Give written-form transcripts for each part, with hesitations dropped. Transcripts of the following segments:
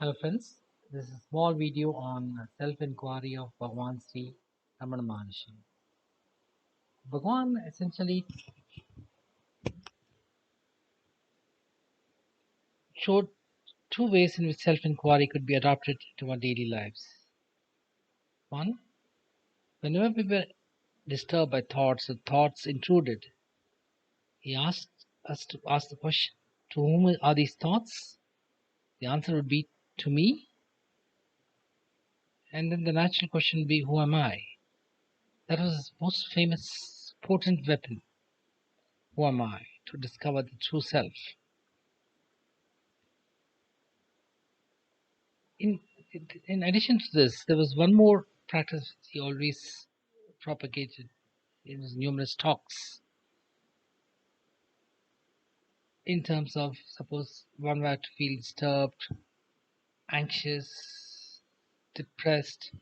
Hello friends, this is a small video on self-inquiry of Bhagawan Ramana Maharishi. Bhagawan essentially showed two ways in which self-inquiry could be adopted into our daily lives. One, whenever we were disturbed by thoughts or thoughts intruded, he asked us to ask the question, to whom are these thoughts? The answer would be to me, and then the natural question would be, who am I? That was his most famous, potent weapon. Who am I? To discover the true self. In, in addition to this, there was one more practice he always propagated in his numerous talks. In terms of, suppose one were to feel disturbed, anxious, depressed,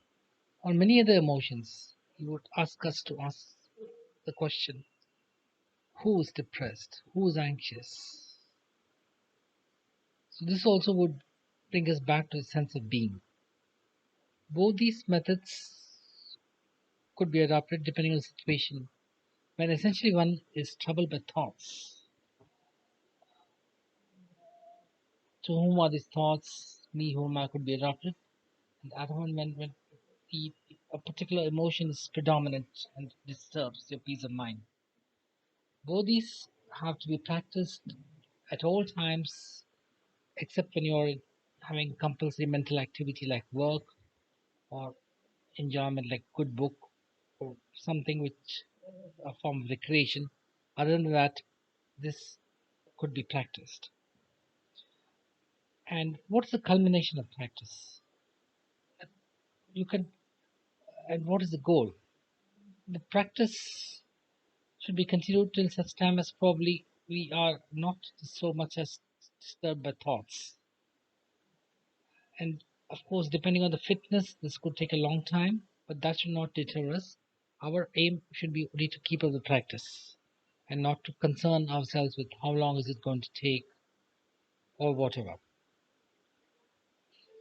or many other emotions, he would ask us to ask the question, who is depressed? Who is anxious? So this also would bring us back to a sense of being. Both these methods could be adopted depending on the situation. When essentially one is troubled by thoughts, to whom are these thoughts, me, whom I could be adopted, and the other one when the, a particular emotion is predominant and disturbs your peace of mind. Both these have to be practiced at all times, except when you're having compulsory mental activity like work or enjoyment like good book or something which a form of recreation. Other than that, this could be practiced. And what's the culmination of practice? You can, and what is the goal? The practice should be continued till such time as probably we are not so much as disturbed by thoughts. And of course, depending on the fitness, this could take a long time, but that should not deter us. Our aim should be only to keep up the practice and not to concern ourselves with how long is it going to take or whatever.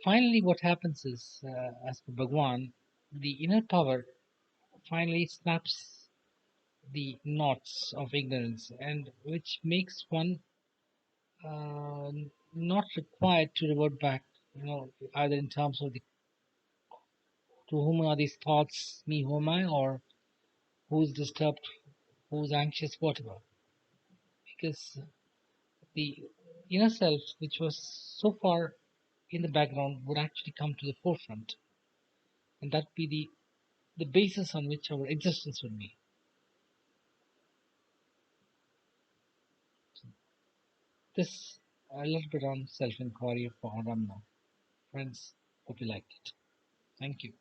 Finally, what happens is, as per Bhagwan, the inner power finally snaps the knots of ignorance, and which makes one uh, not required to revert back, either in terms of the to whom are these thoughts, me, who am I, or who's disturbed, who's anxious, whatever. Because the inner self, which was so far in the background, would actually come to the forefront, and that would be the basis on which our existence would be. This a little bit on self-inquiry for Ramana. Friends, hope you liked it. Thank you.